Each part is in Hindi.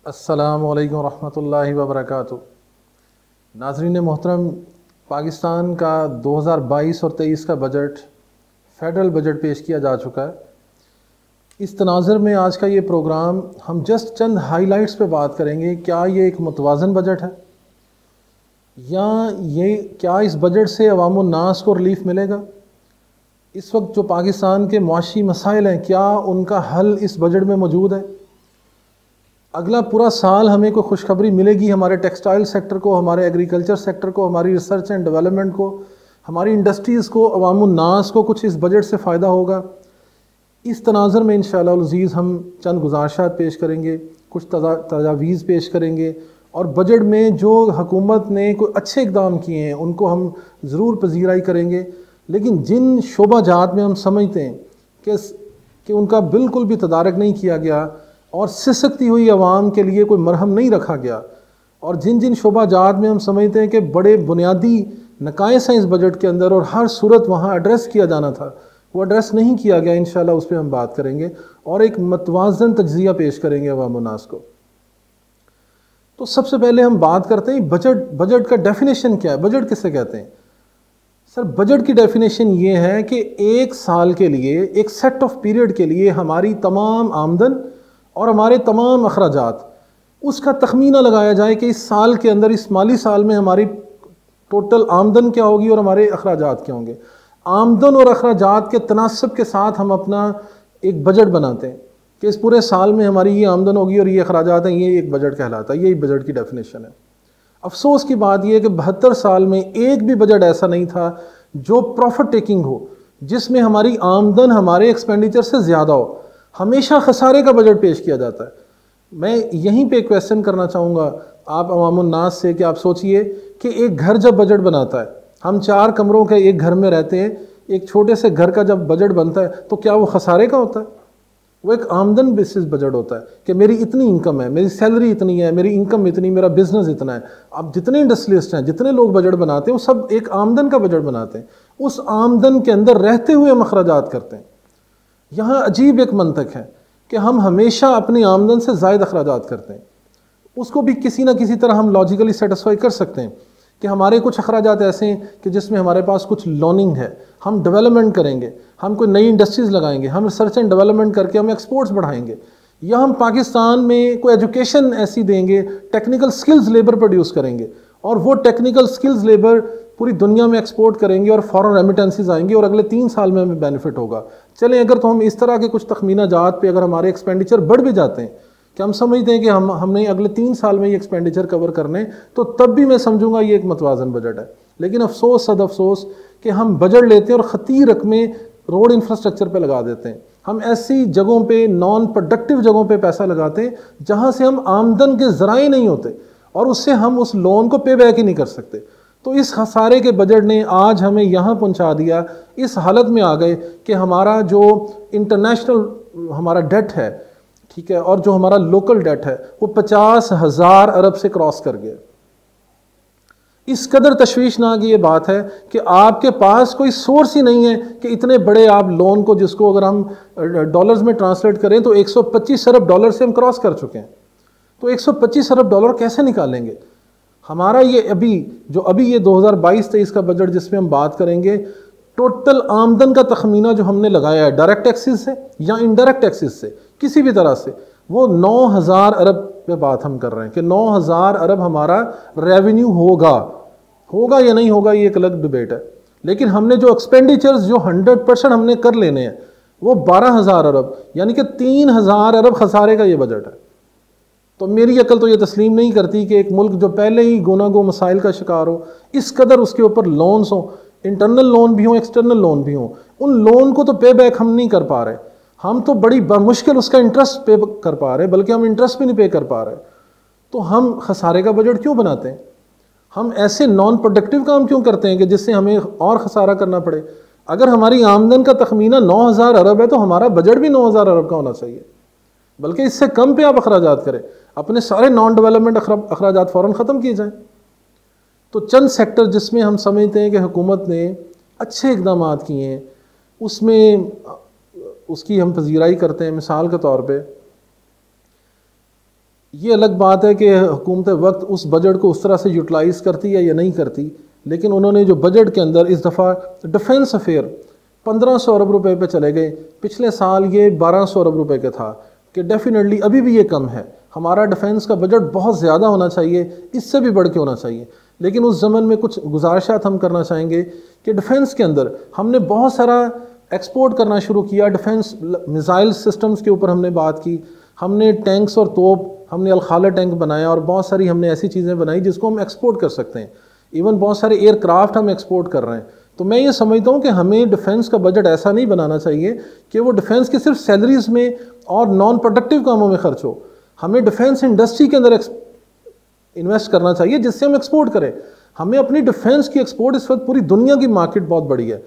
अस्सलामु अलैकुम रहमतुल्लाहि व बरकातुहू। नाज़रीन मोहतरम, पाकिस्तान का 2022 और 23 का बजट फेडरल बजट पेश किया जा चुका है। इस तनाज़ुर में आज का ये प्रोग्राम हम जस्ट चंद हाइलाइट्स पे बात करेंगे। क्या ये एक मुतवाज़न बजट है या क्या इस बजट से अवामुन नास को रिलीफ मिलेगा? इस वक्त जो पाकिस्तान के मुआशी मसाइल हैं, क्या उनका हल इस बजट में मौजूद है? अगला पूरा साल हमें कोई खुशखबरी मिलेगी हमारे टेक्सटाइल सेक्टर को, हमारे एग्रीकल्चर सेक्टर को, हमारी रिसर्च एंड डेवलपमेंट को, हमारी इंडस्ट्रीज़ को, अवामुन नास को कुछ इस बजट से फ़ायदा होगा? इस तनाज़ुर में इंशाअल्लाह अज़ीज़ हम चंद गुज़ारिशात पेश करेंगे, कुछ तजावीज़ पेश करेंगे और बजट में जो हुकूमत ने कोई अच्छे इक़दाम किए हैं उनको हम ज़रूर पजीराई करेंगे। लेकिन जिन शोबाजात में हम समझते हैं कि उनका बिल्कुल भी तदारक नहीं किया गया और सिसकती हुई आवाम के लिए कोई मरहम नहीं रखा गया, और जिन जिन शोबाजात में हम समझते हैं कि बड़े बुनियादी नकाइस हैं इस बजट के अंदर और हर सूरत वहाँ एड्रेस किया जाना था, वो एड्रेस नहीं किया गया, इंशाल्लाह उस पर हम बात करेंगे और एक मतवाज़न तज्ज़िया पेश करेंगे अवाम नास को। तो सबसे पहले हम बात करते हैं बजट का डेफिनेशन क्या है, बजट किसे कहते हैं? सर, बजट की डेफिनेशन ये है कि एक साल के लिए, एक सेट ऑफ पीरियड के लिए हमारी तमाम आमदन और हमारे तमाम अखराजात, उसका तखमीना लगाया जाए कि इस साल के अंदर, इस माली साल में हमारी टोटल आमदन क्या होगी और हमारे अखराजात क्या होंगे। आमदन और अखराजात के तनासब के साथ हम अपना एक बजट बनाते हैं कि इस पूरे साल में हमारी ये आमदन होगी और ये अखराजात हैं, ये एक बजट कहलाता है। यही बजट की डेफिनेशन है। अफसोस की बात यह है कि 72 साल में एक भी बजट ऐसा नहीं था जो प्रॉफिट टेकिंग हो, जिसमें हमारी आमदन हमारे एक्सपेंडिचर से ज़्यादा हो। हमेशा खसारे का बजट पेश किया जाता है। मैं यहीं पे क्वेश्चन करना चाहूँगा आप अवामुन नास से कि आप सोचिए कि एक घर जब बजट बनाता है, हम 4 कमरों के एक घर में रहते हैं, एक छोटे से घर का जब बजट बनता है तो क्या वो खसारे का होता है? वो एक आमदन बेसिस बजट होता है कि मेरी इतनी इनकम है, मेरी सैलरी इतनी है, मेरी इनकम इतनी, मेरा बिजनेस इतना है। अब जितने इंडस्ट्रियलिस्ट हैं, जितने लोग बजट बनाते हैं, वो सब एक आमदन का बजट बनाते हैं। उस आमदन के अंदर रहते हुए हम अखराजात करते हैं। यहाँ अजीब एक मंतक है कि हम हमेशा अपनी आमदन से ज़ायद अखराजात करते हैं। उसको भी किसी ना किसी तरह हम लॉजिकली सेटिस्फाई कर सकते हैं कि हमारे कुछ अखराजात ऐसे हैं कि जिसमें हमारे पास कुछ लोनिंग है, हम डेवलपमेंट करेंगे, हम कोई नई इंडस्ट्रीज़ लगाएंगे, हम रिसर्च एंड डेवलपमेंट करके हम एक्सपोर्ट्स बढ़ाएंगे, या हम पाकिस्तान में कोई एजुकेशन ऐसी देंगे, टेक्निकल स्किल्स लेबर प्रोड्यूस करेंगे और वो टेक्निकल स्किल्स लेबर पूरी दुनिया में एक्सपोर्ट करेंगे और फॉरेन रेमिटेंसीज आएंगे और अगले 3 साल में हमें बेनिफिट होगा। चलें, अगर तो हम इस तरह के कुछ तखमीना जात पे अगर हमारे एक्सपेंडिचर बढ़ भी जाते हैं कि हम समझते हैं कि हमने अगले 3 साल में ये एक्सपेंडिचर कवर करने, तो तब भी मैं समझूंगा ये एक मतवाज़न बजट है। लेकिन अफसोस सद अफसोस कि हम बजट लेते हैं और ख़ती रकमें रोड इंफ्रास्ट्रक्चर पे लगा देते हैं। हम ऐसी जगहों पे, नॉन प्रोडक्टिव जगहों पे पैसा लगाते हैं जहाँ से हम आमदन के ज़राए नहीं होते और उससे हम उस लोन को पे बैक ही नहीं कर सकते। तो इस खसारे के बजट ने आज हमें यहाँ पहुँचा दिया, इस हालत में आ गए कि हमारा जो इंटरनेशनल हमारा डेट है, ठीक है, और जो हमारा लोकल डेट है वो 50,000 अरब से क्रॉस कर गया। इस कदर तशवीशनाक ये बात है कि आपके पास कोई सोर्स ही नहीं है कि इतने बड़े आप लोन को, जिसको अगर हम डॉलर्स में ट्रांसलेट करें तो 125 अरब डॉलर से हम क्रॉस कर चुके हैं। तो 125 अरब डॉलर कैसे निकालेंगे? हमारा ये अभी ये 2022-23 का बजट जिसमें हम बात करेंगे, टोटल आमदन का तखमीना जो हमने लगाया है डायरेक्ट टैक्सेस से या इनडायरेक्ट टैक्सेस से, किसी भी तरह से, वो 9,000 अरब पे बात हम कर रहे हैं कि 9,000 अरब हमारा रेवेन्यू होगा या नहीं होगा, ये एक अलग डिबेट है। लेकिन हमने जो एक्सपेंडिचर्स जो 100% हमने कर लेने हैं वो 12,000 अरब, यानी कि 3,000 अरब खसारे का ये बजट है। तो मेरी अकल तो ये तस्लीम नहीं करती कि एक मुल्क जो पहले ही गुनागो मसाइल का शिकार हो, इस कदर उसके ऊपर लोन्स हों, इंटरनल लोन भी हों, एक्सटर्नल लोन भी हों, उन लोन को तो पे बैक हम नहीं कर पा रहे। हम तो बड़ी मुश्किल उसका इंटरेस्ट पे कर पा रहे, बल्कि हम इंटरेस्ट भी नहीं पे कर पा रहे। तो हम खसारे का बजट क्यों बनाते हैं? हम ऐसे नॉन प्रोडक्टिव काम क्यों करते हैं कि जिससे हमें और खसारा करना पड़े? अगर हमारी आमदन का तखमीना 9,000 अरब है तो हमारा बजट भी 9,000 अरब का होना चाहिए, बल्कि इससे कम पे आप अखराजात करें। अपने सारे नॉन डेवलपमेंट अखराजात फ़ौरन ख़त्म किए जाएँ। तो चंद सेक्टर जिसमें हम समझते हैं कि हुकूमत ने अच्छे इक़दाम किए हैं, उसमें उसकी हम पजीराई करते हैं। मिसाल के तौर पे ये अलग बात है कि हुकूमत वक्त उस बजट को उस तरह से यूटिलाइज़ करती है या नहीं करती, लेकिन उन्होंने जो बजट के अंदर इस दफ़ा डिफेंस अफेयर 1500 अरब रुपए पे चले गए। पिछले साल ये 1200 अरब रुपए का था कि डेफिनेटली अभी भी ये कम है। हमारा डिफेंस का बजट बहुत ज़्यादा होना चाहिए, इससे भी बढ़ के होना चाहिए। लेकिन उस ज़मन में कुछ गुजारिशात हम करना चाहेंगे कि डिफेंस के अंदर हमने बहुत सारा एक्सपोर्ट करना शुरू किया। डिफेंस मिसाइल सिस्टम्स के ऊपर हमने बात की, हमने टैंक्स और तोप, हमने अलखाला टैंक बनाया और बहुत सारी हमने ऐसी चीज़ें बनाई जिसको हम एक्सपोर्ट कर सकते हैं। इवन बहुत सारे एयरक्राफ्ट हम एक्सपोर्ट कर रहे हैं। तो मैं ये समझता हूँ कि हमें डिफेंस का बजट ऐसा नहीं बनाना चाहिए कि वो डिफेंस की सिर्फ सैलरीज में और नॉन प्रोडक्टिव कामों में खर्च हो। हमें डिफेंस इंडस्ट्री के अंदर इन्वेस्ट करना चाहिए जिससे हम एक्सपोर्ट करें। हमें अपनी डिफेंस की एक्सपोर्ट, इस वक्त पूरी दुनिया की मार्केट बहुत बड़ी है, $1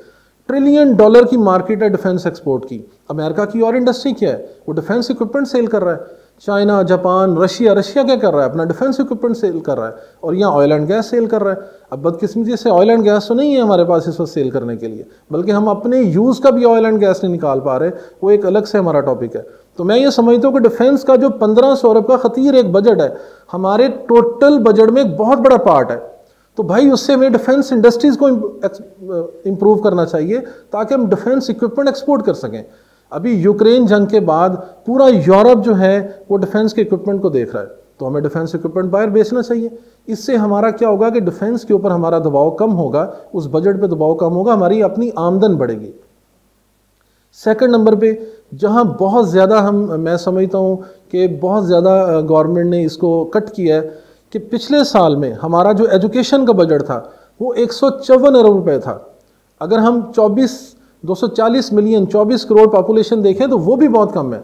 ट्रिलियन की मार्केट है डिफेंस एक्सपोर्ट की। अमेरिका की और इंडस्ट्री क्या है, वो डिफेंस इक्विपमेंट सेल कर रहा है। चाइना, जापान, रशिया क्या कर रहा है, अपना डिफेंस इक्विपमेंट सेल कर रहा है और यहाँ ऑयल एंड गैस सेल कर रहा है। अब बदकिस्मती से ऑयल एंड गैस तो नहीं है हमारे पास इस वक्त सेल करने के लिए, बल्कि हम अपने यूज़ का भी ऑयल एंड गैस नहीं निकाल पा रहे। वो एक अलग से हमारा टॉपिक है। तो मैं ये समझता हूँ कि डिफेंस का जो 1500 अरब का खतीर एक बजट है, हमारे टोटल बजट में एक बहुत बड़ा पार्ट है। तो भाई उससे हमें डिफेंस इंडस्ट्रीज़ को इम्प्रूव करना चाहिए ताकि हम डिफेंस इक्विपमेंट एक्सपोर्ट कर सकें। अभी यूक्रेन जंग के बाद पूरा यूरोप जो है वो डिफेंस के इक्विपमेंट को देख रहा है, तो हमें डिफेंस इक्विपमेंट बाहर बेचना चाहिए। इससे हमारा क्या होगा कि डिफेंस के ऊपर हमारा दबाव कम होगा, उस बजट पे दबाव कम होगा, हमारी अपनी आमदन बढ़ेगी। सेकंड नंबर पे जहां बहुत ज़्यादा मैं समझता हूं कि बहुत ज़्यादा गवर्नमेंट ने इसको कट किया है कि पिछले साल में हमारा जो एजुकेशन का बजट था वो 154 अरब रुपए था। अगर हम 240 मिलियन 24 करोड़ पॉपुलेशन देखें तो वो भी बहुत कम है,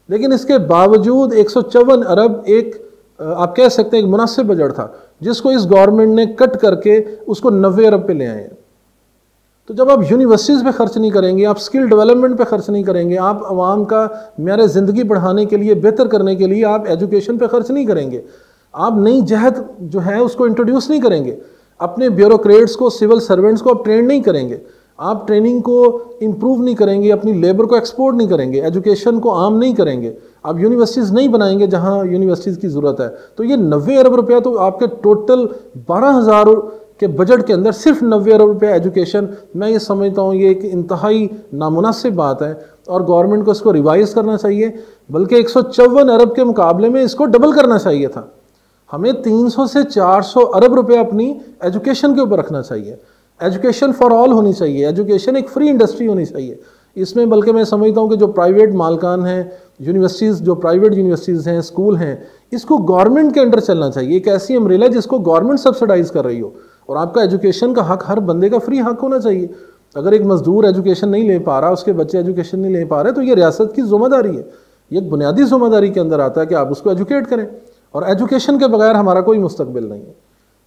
लेकिन इसके बावजूद 154 अरब एक आप कह सकते हैं एक मुनासिब बजट था, जिसको इस गवर्नमेंट ने कट करके उसको 90 अरब पे ले आए हैं। तो जब आप यूनिवर्सिटीज़ पे खर्च नहीं करेंगे, आप स्किल डेवलपमेंट पे खर्च नहीं करेंगे, आप आवाम का मेयार ज़िंदगी बढ़ाने के लिए, बेहतर करने के लिए आप एजुकेशन पे खर्च नहीं करेंगे, आप नई जहत जो है उसको इंट्रोड्यूस नहीं करेंगे, अपने ब्यूरोक्रेट्स को, सिविल सर्वेंट्स को आप ट्रेन नहीं करेंगे, आप ट्रेनिंग को इम्प्रूव नहीं करेंगे, अपनी लेबर को एक्सपोर्ट नहीं करेंगे, एजुकेशन को आम नहीं करेंगे, आप यूनिवर्सिटीज़ नहीं बनाएंगे जहां यूनिवर्सिटीज़ की ज़रूरत है, तो ये 90 अरब रुपया तो आपके टोटल 12,000 के बजट के अंदर सिर्फ 90 अरब रुपया एजुकेशन, मैं ये समझता हूँ ये एक इंतहाई नामुनासिब बात है और गवर्नमेंट को इसको रिवाइज़ करना चाहिए। बल्कि 154 अरब के मुकाबले में इसको डबल करना चाहिए था। हमें 300 से 400 अरब रुपया अपनी एजुकेशन के ऊपर रखना चाहिए। एजुकेशन फॉर ऑल होनी चाहिए, एजुकेशन एक फ्री इंडस्ट्री होनी चाहिए इसमें। बल्कि मैं समझता हूँ कि जो प्राइवेट मालकान हैं यूनिवर्सिटीज़, जो प्राइवेट यूनिवर्सिटीज़ हैं, स्कूल हैं, इसको गवर्नमेंट के अंडर चलना चाहिए। एक ऐसी अम्ब्रेला जिसको गवर्नमेंट सब्सिडाइज कर रही हो, और आपका एजुकेशन का हक हर बंदे का फ्री हक होना चाहिए। अगर एक मजदूर एजुकेशन नहीं ले पा रहा, उसके बच्चे एजुकेशन नहीं ले पा रहे, तो ये रियासत की जिम्मेदारी है, ये एक बुनियादी जिम्मेदारी के अंदर आता है कि आप उसको एजुकेट करें, और एजुकेशन के बगैर हमारा कोई मुस्तकबिल नहीं है।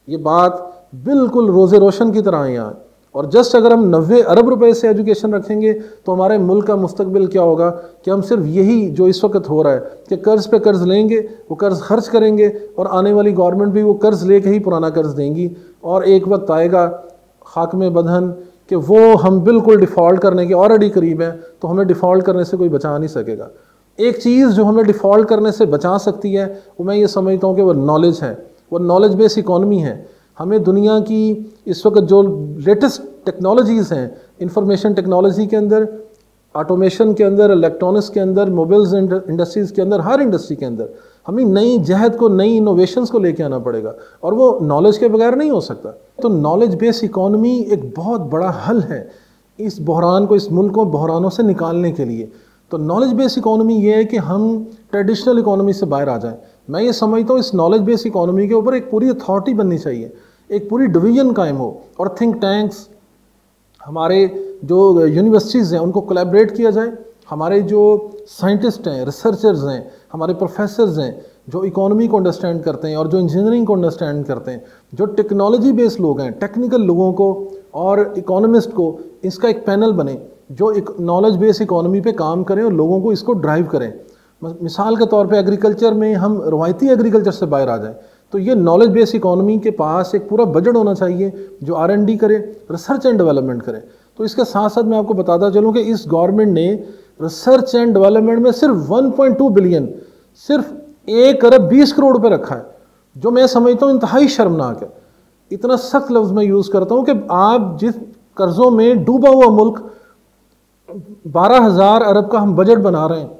ये बात बिल्कुल रोज़े रोशन की तरह है यहाँ। और जस्ट अगर हम 90 अरब रुपए से एजुकेशन रखेंगे तो हमारे मुल्क का मुस्तकबिल क्या होगा कि हम सिर्फ यही जो इस वक्त हो रहा है कि कर्ज़ पे कर्ज़ लेंगे, वो कर्ज़ खर्च करेंगे, और आने वाली गवर्नमेंट भी वो कर्ज़ लेके ही पुराना कर्ज़ देंगी, और एक वक्त आएगा खाक में बंधन कि वो हम बिल्कुल डिफ़ॉल्ट करने के ऑलरेडी करीब हैं, तो हमें डिफ़ॉल्ट करने से कोई बचा नहीं सकेगा। एक चीज़ जो हमें डिफ़ॉल्ट करने से बचा सकती है वो मैं ये समझता हूँ कि वो नॉलेज है, वो नॉलेज बेस्ड इकॉनमी है। हमें दुनिया की इस वक्त जो लेटेस्ट टेक्नोलॉजीज़ हैं, इंफॉर्मेशन टेक्नोलॉजी के अंदर, ऑटोमेशन के अंदर, इलेक्ट्रॉनिक्स के अंदर, मोबाइल्स इंडस्ट्रीज़ के अंदर, हर इंडस्ट्री के अंदर हमें नई जहद को, नई इनोवेशंस को लेके आना पड़ेगा, और वो नॉलेज के बगैर नहीं हो सकता। तो नॉलेज बेस्ड इकॉनमी एक बहुत बड़ा हल है इस बहरान को, इस मुल्क को बहरानों से निकालने के लिए। तो नॉलेज बेस्ड इकॉनमी ये है कि हम ट्रेडिशनल इकॉनमी से बाहर आ जाएं। मैं ये समझता हूँ इस नॉलेज बेस्ड इकॉनमी के ऊपर एक पूरी अथॉरिटी बननी चाहिए, एक पूरी डिवीजन कायम हो, और थिंक टैंक्स, हमारे जो यूनिवर्सिटीज़ हैं उनको कोलैबोरेट किया जाए, हमारे जो साइंटिस्ट हैं, रिसर्चर्स हैं, हमारे प्रोफेसर्स हैं जो इकॉनमी को अंडरस्टैंड करते हैं और जो इंजीनियरिंग को अंडरस्टैंड करते हैं, जो टेक्नोलॉजी बेस्ड लोग हैं, टेक्निकल लोगों को और इकोनॉमिस्ट को, इसका एक पैनल बने जो एक नॉलेज बेस्ड इकॉनमी पे काम करें और लोगों को इसको ड्राइव करें। मिसाल के तौर पे एग्रीकल्चर में हम रवायती एग्रीकल्चर से बाहर आ जाएं, तो ये नॉलेज बेस्ड इकॉनमी के पास एक पूरा बजट होना चाहिए जो R&D करे, रिसर्च एंड डेवलपमेंट करे। तो इसके साथ साथ मैं आपको बताता चलूँ कि इस गवर्नमेंट ने रिसर्च एंड डेवलपमेंट में सिर्फ 1.2 बिलियन सिर्फ 1 अरब 20 करोड़ रुपए रखा है, जो मैं समझता हूँ इंतहाई शर्मनाक है। इतना सख्त लफ्ज़ मैं यूज़ करता हूँ कि आप जिस कर्ज़ों में डूबा हुआ मुल्क 12,000 अरब का हम बजट बना रहे हैं,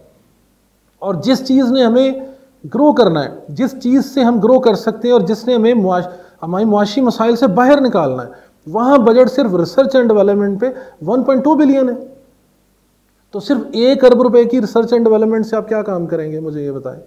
और जिस चीज़ ने हमें ग्रो करना है, जिस चीज़ से हम ग्रो कर सकते हैं और जिसने हमें हमारी मुआशी मसाइल से बाहर निकालना है, वहाँ बजट सिर्फ रिसर्च एंड डेवलपमेंट पे 1.2 बिलियन है। तो सिर्फ 1 अरब रुपए की रिसर्च एंड डेवलपमेंट से आप क्या काम करेंगे, मुझे ये बताएं।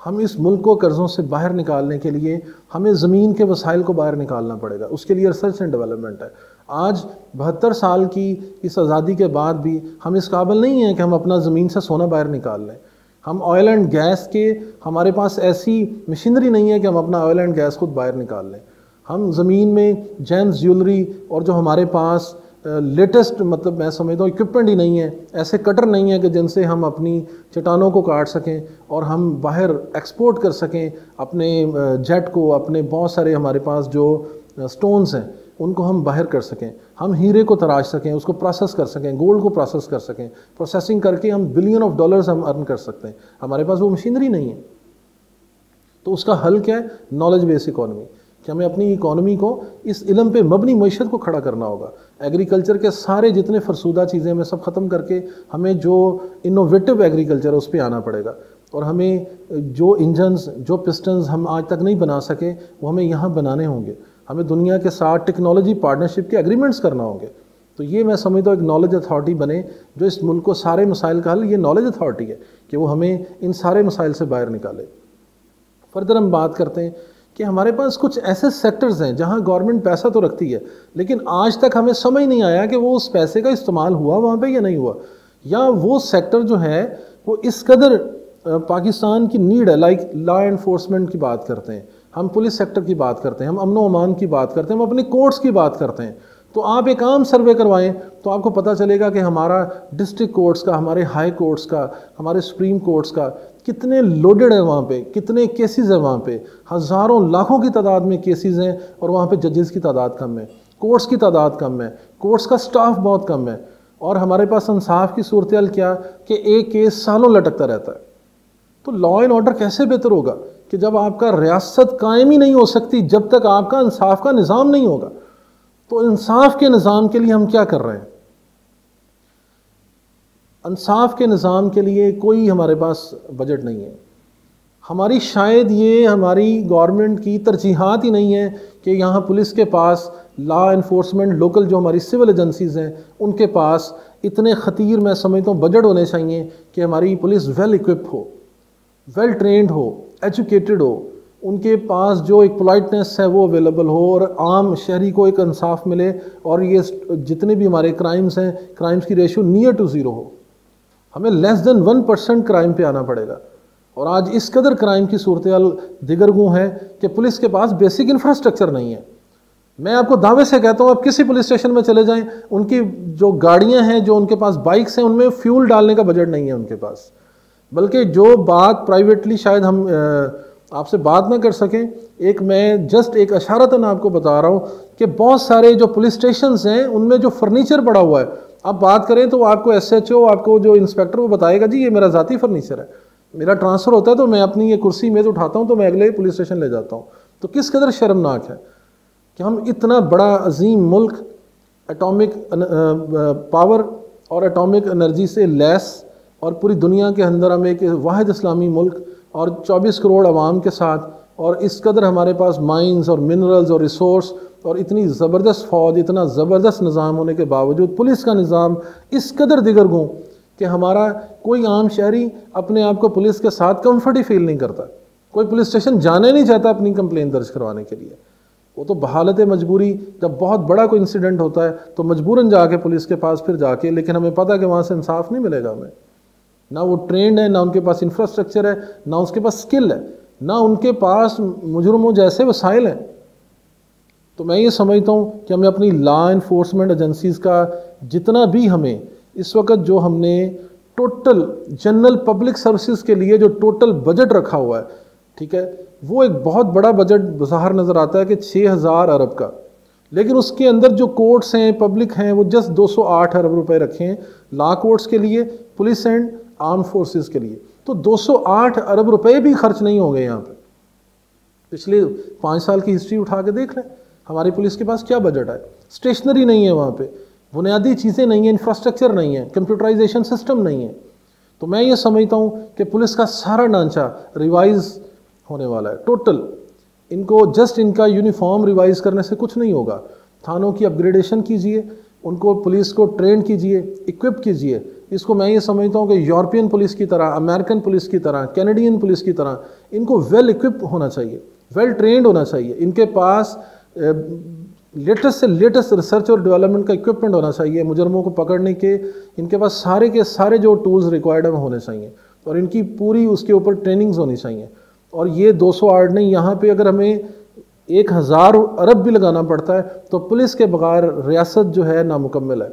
हम इस मुल्क को कर्ज़ों से बाहर निकालने के लिए हमें ज़मीन के वसाइल को बाहर निकालना पड़ेगा, उसके लिए रिसर्च एंड डेवलपमेंट है। आज 72 साल की इस आज़ादी के बाद भी हम इस काबिल नहीं हैं कि हम अपना ज़मीन से सोना बाहर निकाल लें। हम ऑयल एंड गैस के, हमारे पास ऐसी मशीनरी नहीं है कि हम अपना ऑयल एंड गैस खुद बाहर निकाल लें। हम ज़मीन में जेम्स ज्वेलरी और जो हमारे पास लेटेस्ट, मतलब मैं समझता हूँ इक्विपमेंट ही नहीं है, ऐसे कटर नहीं है कि जिनसे हम अपनी चट्टानों को काट सकें और हम बाहर एक्सपोर्ट कर सकें अपने जेट को, अपने बहुत सारे हमारे पास जो स्टोन्स हैं उनको हम बाहर कर सकें, हम हीरे को तराश सकें, उसको प्रोसेस कर सकें, गोल्ड को प्रोसेस कर सकें, प्रोसेसिंग करके हम बिलियन ऑफ डॉलर्स हम अर्न कर सकते हैं। हमारे पास वो मशीनरी नहीं है। तो उसका हल क्या है? नॉलेज बेस इकॉनमी, कि हमें अपनी इकॉनमी को इस इल्म पे मबनी मईशत को खड़ा करना होगा। एग्रीकल्चर के सारे जितने फरसूदा चीज़ें हमें सब ख़त्म करके हमें जो इनोवेटिव एग्रीकल्चर है उस पर आना पड़ेगा, और हमें जो इंजन्स, जो पिस्टन्स हम आज तक नहीं बना सके वो हमें यहाँ बनाने होंगे। हमें दुनिया के साथ टेक्नोलॉजी पार्टनरशिप के एग्रीमेंट्स करना होंगे। तो ये मैं समझता हूँ एक नॉलेज अथॉरिटी बने जो इस मुल्क को सारे मसाइल का हल, ये नॉलेज अथॉरिटी है कि वो हमें इन सारे मसाइल से बाहर निकाले। फर्दर हम बात करते हैं कि हमारे पास कुछ ऐसे सेक्टर्स हैं जहाँ गवर्नमेंट पैसा तो रखती है, लेकिन आज तक हमें समझ नहीं आया कि वो उस पैसे का इस्तेमाल हुआ वहाँ पे या नहीं हुआ, या वो सेक्टर जो है वो इस कदर पाकिस्तान की नीड है। लाइक लॉ एनफोर्समेंट की बात करते हैं, हम पुलिस सेक्टर की बात करते हैं, हम अमन व अमान की बात करते हैं, हम अपने कोर्ट्स की बात करते हैं। तो आप एक आम सर्वे करवाएं तो आपको पता चलेगा कि हमारा डिस्ट्रिक्ट कोर्ट्स का, हमारे हाई कोर्ट्स का, हमारे सुप्रीम कोर्ट्स का कितने लोडेड है, वहाँ पे कितने केसेस हैं, वहाँ पे हज़ारों लाखों की तादाद में केसेस हैं, और वहाँ पे जजेस की तादाद कम है, कोर्ट्स की तादाद कम है, कोर्ट्स का स्टाफ बहुत कम है, और हमारे पास इंसाफ की सूरत हाल क्या कि एक केस सालों लटकता रहता है। तो लॉ एंड ऑर्डर कैसे बेहतर होगा कि जब आपका रियासत कायम ही नहीं हो सकती जब तक आपका इंसाफ का निज़ाम नहीं होगा। तो इंसाफ के निज़ाम के लिए हम क्या कर रहे हैं? इंसाफ के निज़ाम के लिए कोई हमारे पास बजट नहीं है। हमारी शायद ये हमारी गवर्नमेंट की तरजीहात ही नहीं है कि यहाँ पुलिस के पास, लॉ एनफोर्समेंट, लोकल जो हमारी सिविल एजेंसीज़ हैं उनके पास इतने ख़तीर, मैं समझता हूँ, बजट होने चाहिए कि हमारी पुलिस वेल इक्विप हो, वेल ट्रेंड हो, एजुकेटेड हो, उनके पास जो एक पोलाइटनेस है वो अवेलेबल हो, और आम शहरी को एक इंसाफ मिले, और ये जितने भी हमारे क्राइम्स हैं, क्राइम्स की रेशियो नियर टू ज़ीरो हो। हमें लेस देन 1% क्राइम पे आना पड़ेगा। और आज इस कदर क्राइम की सूरत हाल दिगरगू है कि पुलिस के पास बेसिक इंफ्रास्ट्रक्चर नहीं है। मैं आपको दावे से कहता हूँ, आप किसी पुलिस स्टेशन में चले जाएं, उनकी जो गाड़ियाँ हैं, जो उनके पास बाइक्स हैं, उनमें फ्यूल डालने का बजट नहीं है उनके पास। बल्कि जो बात प्राइवेटली शायद हम आपसे बात ना कर सकें, एक मैं जस्ट एक इशारतन आपको बता रहा हूँ कि बहुत सारे जो पुलिस स्टेशंस हैं उनमें जो फर्नीचर पड़ा हुआ है, आप बात करें तो आपको SHO, आपको जो इंस्पेक्टर वो बताएगा जी ये मेरा ज़ाती फर्नीचर है, मेरा ट्रांसफ़र होता है तो मैं अपनी ये कुर्सी मेज़ उठाता हूँ तो मैं अगले पुलिस स्टेशन ले जाता हूँ। तो किस कदर शर्मनाक है कि हम इतना बड़ा अजीम मुल्क, एटॉमिक पावर और एटॉमिक एनर्जी से लैस, और पूरी दुनिया के अंदर हम एक वाहिद इस्लामी मुल्क और 24 करोड़ आवाम के साथ, और इस कदर हमारे पास माइंस और मिनरल्स और रिसोर्स और इतनी ज़बरदस्त फ़ौज, इतना ज़बरदस्त निज़ाम होने के बावजूद पुलिस का निज़ाम इस कदर दिगरगू कि हमारा कोई आम शहरी अपने आप को पुलिस के साथ कंफर्ट ही फील नहीं करता। कोई पुलिस स्टेशन जाने नहीं चाहता अपनी कंप्लेन दर्ज करवाने के लिए। वो तो बहालत मजबूरी, जब बहुत बड़ा कोई इंसिडेंट होता है तो मजबूरन जाके पुलिस के पास फिर जाके, लेकिन हमें पता है कि वहाँ से इंसाफ नहीं मिलेगा। हमें ना वो ट्रेंड है, ना उनके पास इंफ्रास्ट्रक्चर है, ना उसके पास स्किल है, ना उनके पास मुजरमों जैसे वसाइल हैं। तो मैं ये समझता हूँ कि हमें अपनी लॉ एनफोर्समेंट एजेंसीज़ का जितना भी हमें इस वक्त जो हमने टोटल जनरल पब्लिक सर्विसेज के लिए जो टोटल बजट रखा हुआ है, ठीक है, वो एक बहुत बड़ा बजट बाहर नज़र आता है कि 6,000 अरब का, लेकिन उसके अंदर जो कोर्ट्स हैं, पब्लिक हैं, वो जस्ट 208 अरब रुपए रखे हैं लॉ कोर्ट्स के लिए, पुलिस एंड आर्म फोर्सेस के लिए। तो 208 अरब रुपए भी खर्च नहीं हो गए यहाँ पे। पिछले 5 साल की हिस्ट्री उठा के देख लें, हमारी पुलिस के पास क्या बजट है। स्टेशनरी नहीं है वहाँ पे, बुनियादी चीज़ें नहीं है, इंफ्रास्ट्रक्चर नहीं है, कंप्यूटराइजेशन सिस्टम नहीं है। तो मैं ये समझता हूँ कि पुलिस का सारा ढांचा रिवाइज होने वाला है टोटल। इनको जस्ट इनका यूनिफॉर्म रिवाइज करने से कुछ नहीं होगा। थानों की अपग्रेडेशन कीजिए, उनको पुलिस को ट्रेन कीजिए, इक्विप कीजिए। इसको मैं ये समझता हूँ कि यूरोपियन पुलिस की तरह, अमेरिकन पुलिस की तरह, कैनेडियन पुलिस की तरह इनको वेल इक्विप होना चाहिए, वेल ट्रेंड होना चाहिए। इनके पास लेटेस्ट से लेटेस्ट रिसर्च और डेवलपमेंट का इक्विपमेंट होना चाहिए। मुजरमों को पकड़ने के इनके पास सारे के सारे जो टूल्स रिक्वायर्ड है होने चाहिए, और इनकी पूरी उसके ऊपर ट्रेनिंग्स होनी चाहिए। और ये 208 नहीं, यहाँ पे अगर हमें 1000 अरब भी लगाना पड़ता है तो पुलिस के बगैर रियासत जो है नामुकम्मल है।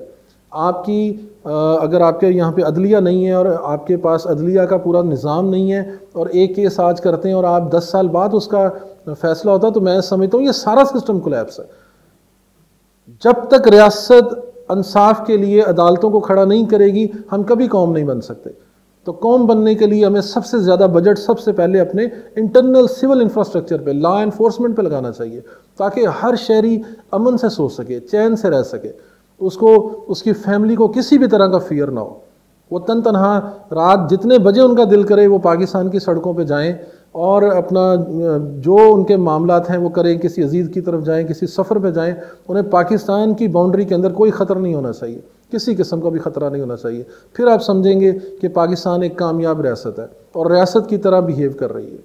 आपकी अगर आपके यहाँ पे अदलिया नहीं है और आपके पास अदलिया का पूरा निज़ाम नहीं है और एक केस आज करते हैं और आप 10 साल बाद उसका फैसला होता है, तो मैं समझता हूँ ये सारा सिस्टम कोलैप्स है। जब तक रियासत इंसाफ के लिए अदालतों को खड़ा नहीं करेगी, हम कभी कौम नहीं बन सकते। तो कौम बनने के लिए हमें सबसे ज़्यादा बजट सबसे पहले अपने इंटरनल सिविल इंफ्रास्ट्रक्चर पे, लॉ एनफोर्समेंट पे लगाना चाहिए, ताकि हर शहरी अमन से सो सके, चैन से रह सके, उसको उसकी फैमिली को किसी भी तरह का फियर ना हो। वो तनहा रात जितने बजे उनका दिल करे वो पाकिस्तान की सड़कों पे जाएं और अपना जो उनके मामलात हैं वो करें, किसी अजीज़ की तरफ जाएं, किसी सफ़र पे जाएं। उन्हें पाकिस्तान की बाउंड्री के अंदर कोई ख़तरा नहीं होना चाहिए, किसी किस्म का भी ख़तरा नहीं होना चाहिए। फिर आप समझेंगे कि पाकिस्तान एक कामयाब रियासत है और रियासत की तरह बिहेव कर रही है।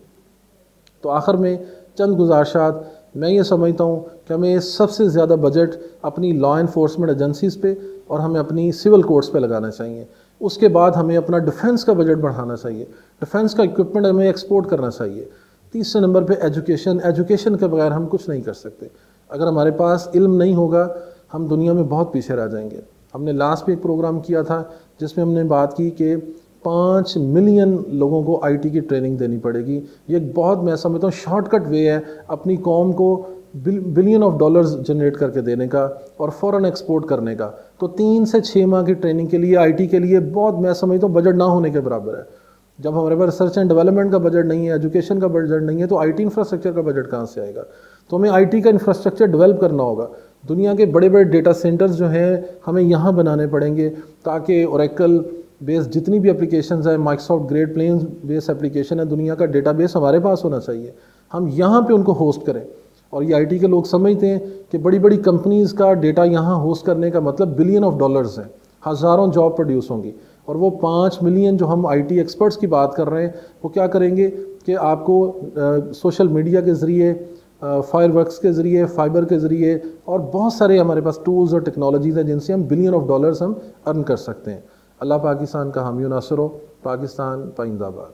तो आखिर में चंद गुजारिशात, मैं ये समझता हूँ कि हमें सबसे ज़्यादा बजट अपनी लॉ एनफोर्समेंट एजेंसीज़ पे और हमें अपनी सिविल कोर्ट्स पे लगाना चाहिए। उसके बाद हमें अपना डिफेंस का बजट बढ़ाना चाहिए, डिफेंस का इक्विपमेंट हमें एक्सपोर्ट करना चाहिए। तीसरे नंबर पे एजुकेशन, एजुकेशन के बगैर हम कुछ नहीं कर सकते। अगर हमारे पास इल्म नहीं होगा हम दुनिया में बहुत पीछे रह जाएंगे। हमने लास्ट में एक प्रोग्राम किया था जिसमें हमने बात की कि 5 मिलियन लोगों को आईटी की ट्रेनिंग देनी पड़ेगी। ये एक बहुत, मैं समझता हूँ, शॉर्टकट वे है अपनी कौम को बिलियन ऑफ डॉलर्स जनरेट करके देने का और फ़ौरन एक्सपोर्ट करने का। तो 3 से 6 माह की ट्रेनिंग के लिए आईटी के लिए बहुत, मैं समझता हूँ, बजट ना होने के बराबर है। जब हमारे पास रिसर्च एंड डेवलपमेंट का बजट नहीं है, एजुकेशन का बजट नहीं है, तो आईटी इंफ्रास्ट्रक्चर का बजट कहाँ से आएगा। तो हमें आईटी का इंफ्रास्ट्रक्चर डेवलप करना होगा। दुनिया के बड़े बड़े डेटा सेंटर्स जो हैं हमें यहाँ बनाने पड़ेंगे, ताकि ओरेकल बेस्ड जितनी भी एप्लीकेशंस हैं, Microsoft Great Plains based application है, दुनिया का डेटाबेस हमारे पास होना चाहिए। हम यहाँ पे उनको होस्ट करें। और ये आईटी के लोग समझते हैं कि बड़ी बड़ी कंपनीज़ का डेटा यहाँ होस्ट करने का मतलब बिलियन ऑफ डॉलर्स हैं, हज़ारों जॉब प्रोड्यूस होंगी। और वो 5 मिलियन जो हम आईटी एक्सपर्ट्स की बात कर रहे हैं, वो क्या करेंगे कि आपको सोशल मीडिया के ज़रिए, फायरवर्क्स के ज़रिए, फाइबर के ज़रिए और बहुत सारे हमारे पास टूल्स और टेक्नोलॉजीज़ हैं जिनसे हम बिलियन ऑफ डॉलर्स हम अर्न कर सकते हैं। अल्लाह पाकिस्तान का हामी नासिर हो। पाकिस्तान पाइंदाबाद।